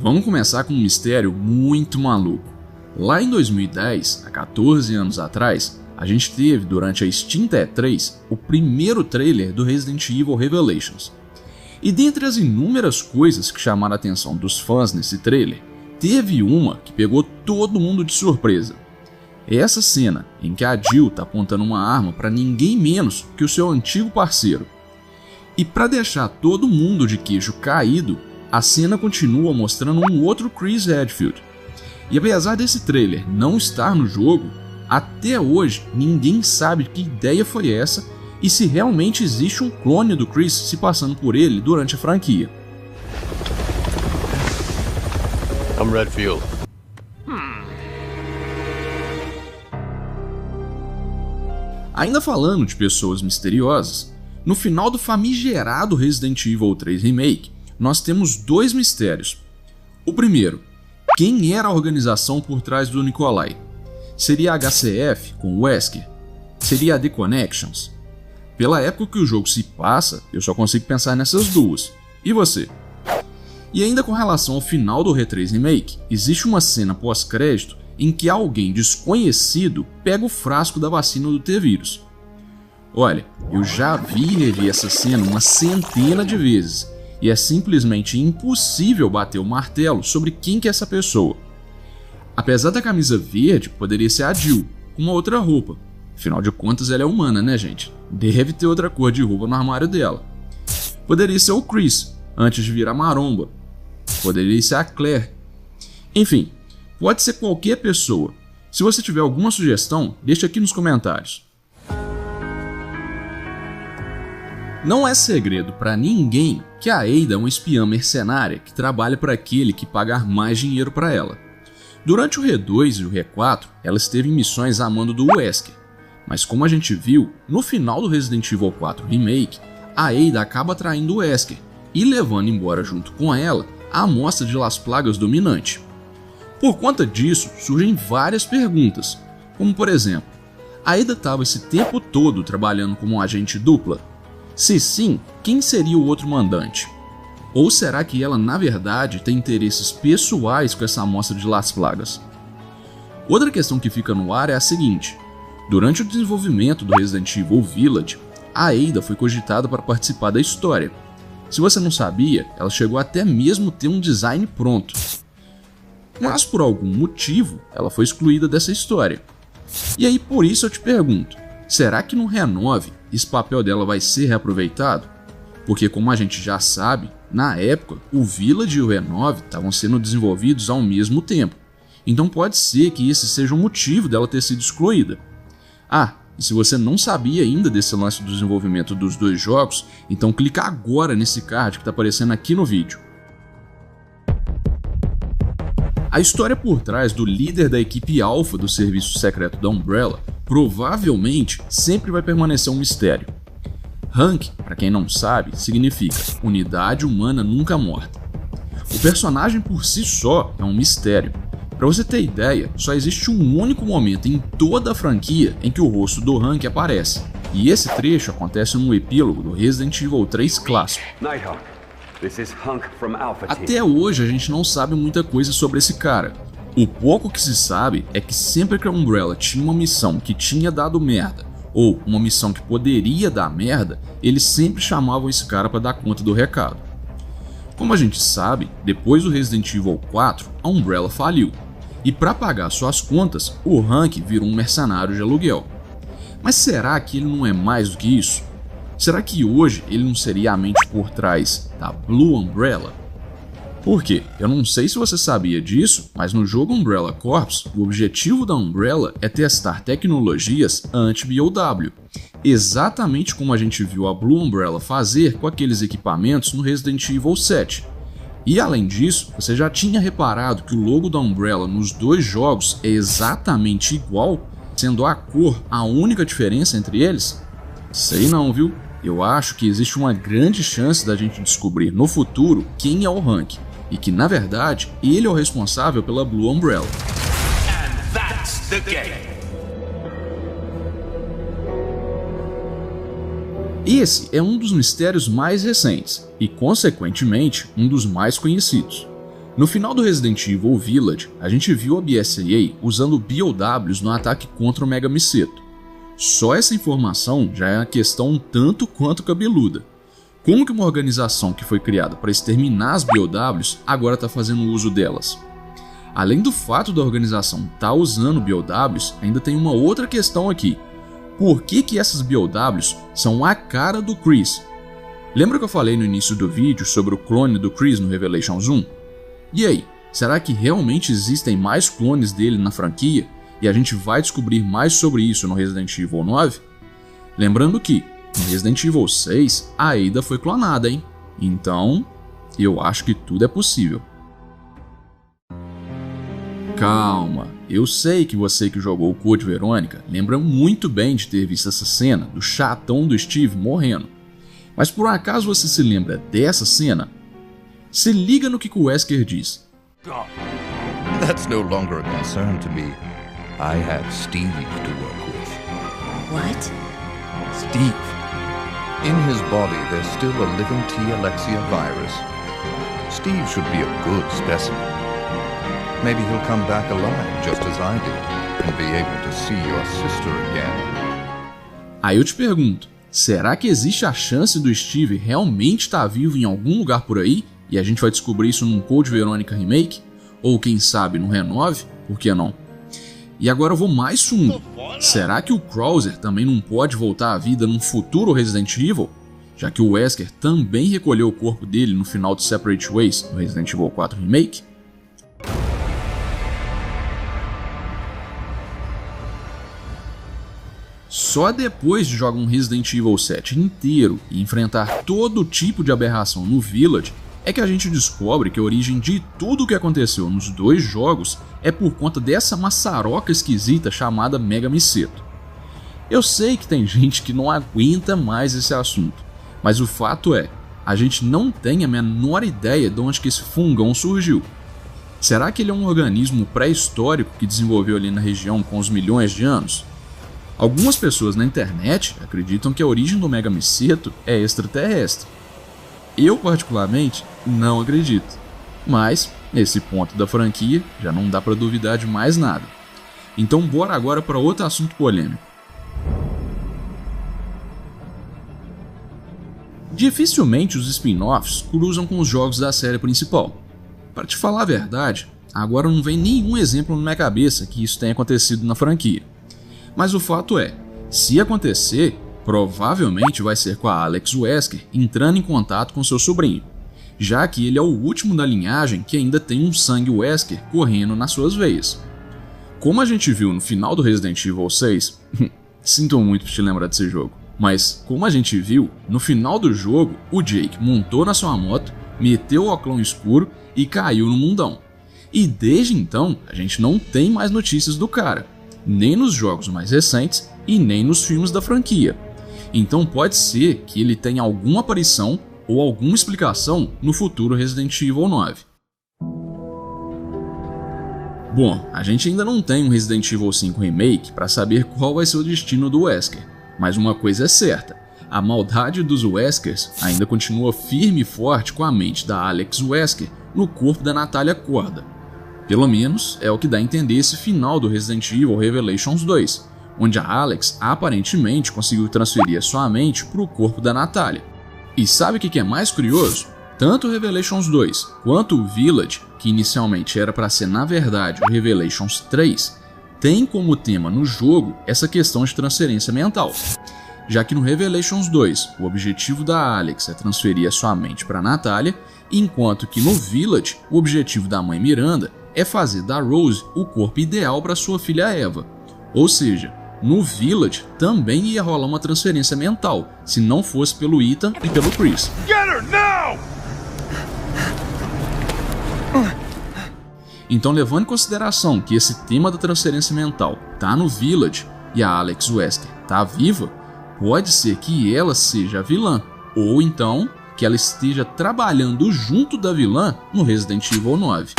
Vamos começar com um mistério muito maluco. Lá em 2010, há 14 anos atrás, a gente teve, durante a extinta E3, o primeiro trailer do Resident Evil Revelations. E dentre as inúmeras coisas que chamaram a atenção dos fãs nesse trailer, teve uma que pegou todo mundo de surpresa. É essa cena em que a Jill tá apontando uma arma para ninguém menos que o seu antigo parceiro. E para deixar todo mundo de queixo caído, a cena continua mostrando um outro Chris Redfield. E apesar desse trailer não estar no jogo, até hoje ninguém sabe que ideia foi essa e se realmente existe um clone do Chris se passando por ele durante a franquia. I'm Redfield. Ainda falando de pessoas misteriosas, no final do famigerado Resident Evil 3 Remake, nós temos dois mistérios. O primeiro, quem era a organização por trás do Nikolai? Seria a HCF com o Wesker? Seria a The Connections? Pela época que o jogo se passa, eu só consigo pensar nessas duas. E você? E ainda com relação ao final do R3 Remake, existe uma cena pós-crédito em que alguém desconhecido pega o frasco da vacina do T-Vírus. Olha, eu já vi e revi essa cena uma centena de vezes, e é simplesmente impossível bater o martelo sobre quem que é essa pessoa. Apesar da camisa verde, poderia ser a Jill, com uma outra roupa. Afinal de contas, ela é humana, né, gente? Deve ter outra cor de roupa no armário dela. Poderia ser o Chris, antes de virar maromba. Poderia ser a Claire. Enfim, pode ser qualquer pessoa. Se você tiver alguma sugestão, deixa aqui nos comentários. Não é segredo para ninguém que a Ada é uma espiã mercenária que trabalha para aquele que pagar mais dinheiro para ela. Durante o R2 e o R4, ela esteve em missões a mando do Wesker, mas como a gente viu, no final do Resident Evil 4 Remake, a Ada acaba traindo o Wesker e levando embora junto com ela a amostra de Las Plagas dominante. Por conta disso, surgem várias perguntas, como por exemplo, a Ada estava esse tempo todo trabalhando como um agente dupla? Se sim, quem seria o outro mandante? Ou será que ela na verdade tem interesses pessoais com essa amostra de Las Plagas? Outra questão que fica no ar é a seguinte: durante o desenvolvimento do Resident Evil Village, a Ada foi cogitada para participar da história. Se você não sabia, ela chegou até mesmo ter um design pronto. Mas por algum motivo, ela foi excluída dessa história. E aí por isso eu te pergunto, será que no Renove esse papel dela vai ser reaproveitado? Porque como a gente já sabe, na época o Village e o Renove estavam sendo desenvolvidos ao mesmo tempo. Então pode ser que esse seja o motivo dela ter sido excluída. Ah, e se você não sabia ainda desse lance do desenvolvimento dos dois jogos, então clica agora nesse card que está aparecendo aqui no vídeo. A história por trás do líder da equipe Alpha do serviço secreto da Umbrella provavelmente sempre vai permanecer um mistério. Hank, para quem não sabe, significa Unidade Humana Nunca Morta. O personagem por si só é um mistério. Para você ter ideia, só existe um único momento em toda a franquia em que o rosto do Hank aparece, e esse trecho acontece no epílogo do Resident Evil 3 clássico. Nighthawk, this is Hank from Alpha Team. Até hoje a gente não sabe muita coisa sobre esse cara. O pouco que se sabe é que sempre que a Umbrella tinha uma missão que tinha dado merda, ou uma missão que poderia dar merda, eles sempre chamavam esse cara para dar conta do recado. Como a gente sabe, depois do Resident Evil 4, a Umbrella faliu, e para pagar suas contas, o Hank virou um mercenário de aluguel. Mas será que ele não é mais do que isso? Será que hoje ele não seria a mente por trás da Blue Umbrella? Por quê? Eu não sei se você sabia disso, mas no jogo Umbrella Corps, o objetivo da Umbrella é testar tecnologias anti-BOW, exatamente como a gente viu a Blue Umbrella fazer com aqueles equipamentos no Resident Evil 7. E além disso, você já tinha reparado que o logo da Umbrella nos dois jogos é exatamente igual, sendo a cor a única diferença entre eles? Sei não, viu? Eu acho que existe uma grande chance da gente descobrir no futuro quem é o Hank, e que na verdade ele é o responsável pela Blue Umbrella. And that's the game. Esse é um dos mistérios mais recentes e, consequentemente, um dos mais conhecidos. No final do Resident Evil Village, a gente viu a BSAA usando BOWs no ataque contra o Mega Miseto. Só essa informação já é uma questão um tanto quanto cabeluda. Como que uma organização que foi criada para exterminar as BOWs agora está fazendo uso delas? Além do fato da organização estar usando BOWs, ainda tem uma outra questão aqui. Por que essas BOWs são a cara do Chris? Lembra que eu falei no início do vídeo sobre o clone do Chris no Revelations 1? E aí, será que realmente existem mais clones dele na franquia e a gente vai descobrir mais sobre isso no Resident Evil 9? Lembrando que, no Resident Evil 6, a Ada foi clonada, hein? Então, eu acho que tudo é possível. Calma, eu sei que você que jogou o Code Verônica lembra muito bem de ter visto essa cena do chatão do Steve morrendo. Mas por um acaso você se lembra dessa cena? Se liga no que o Wesker diz. That's no longer a concern to me. I have Steve to work with. What? Steve. In his body there's still a living T. Alexia virus. Steve should be a good specimen. Maybe he'll come back alive just as I did and be able to see your sister again. Aí eu te pergunto, será que existe a chance do Steve realmente estar vivo em algum lugar por aí e a gente vai descobrir isso num Code Verônica Remake? Ou quem sabe no Renove? Por que não? E agora eu vou mais fundo. Será que o Krauser também não pode voltar à vida num futuro Resident Evil? Já que o Wesker também recolheu o corpo dele no final de Separate Ways no Resident Evil 4 Remake? Só depois de jogar um Resident Evil 7 inteiro e enfrentar todo tipo de aberração no Village, é que a gente descobre que a origem de tudo o que aconteceu nos dois jogos é por conta dessa maçaroca esquisita chamada Mega Miseto. Eu sei que tem gente que não aguenta mais esse assunto, mas o fato é, a gente não tem a menor ideia de onde que esse fungão surgiu. Será que ele é um organismo pré-histórico que desenvolveu ali na região com uns milhões de anos? Algumas pessoas na internet acreditam que a origem do Mega Miseto é extraterrestre. Eu, particularmente, não acredito. Mas, nesse ponto da franquia, já não dá para duvidar de mais nada. Então bora agora para outro assunto polêmico. Dificilmente os spin-offs cruzam com os jogos da série principal. Para te falar a verdade, agora não vem nenhum exemplo na minha cabeça que isso tenha acontecido na franquia. Mas o fato é, se acontecer, provavelmente vai ser com a Alex Wesker entrando em contato com seu sobrinho, já que ele é o último da linhagem que ainda tem um sangue Wesker correndo nas suas veias. Como a gente viu no final do Resident Evil 6, sinto muito por te lembrar desse jogo, mas como a gente viu, no final do jogo, o Jake montou na sua moto, meteu o óculos escuro e caiu no mundão. E desde então, a gente não tem mais notícias do cara, nem nos jogos mais recentes e nem nos filmes da franquia. Então pode ser que ele tenha alguma aparição ou alguma explicação no futuro Resident Evil 9. Bom, a gente ainda não tem um Resident Evil 5 Remake para saber qual vai ser o destino do Wesker, mas uma coisa é certa, a maldade dos Weskers ainda continua firme e forte com a mente da Alex Wesker no corpo da Natalia Corda. Pelo menos é o que dá a entender esse final do Resident Evil Revelations 2, onde a Alex aparentemente conseguiu transferir a sua mente para o corpo da Natalia. E sabe o que é mais curioso? Tanto o Revelations 2 quanto o Village, que inicialmente era para ser na verdade o Revelations 3, tem como tema no jogo essa questão de transferência mental. Já que no Revelations 2 o objetivo da Alex é transferir a sua mente para Natalia, enquanto que no Village o objetivo da mãe Miranda é fazer da Rose o corpo ideal para sua filha Eva. Ou seja, no Village também ia rolar uma transferência mental, se não fosse pelo Ethan e pelo Chris. Get her now! Então, levando em consideração que esse tema da transferência mental tá no Village e a Alex Wesker tá viva, pode ser que ela seja a vilã, ou então que ela esteja trabalhando junto da vilã no Resident Evil 9.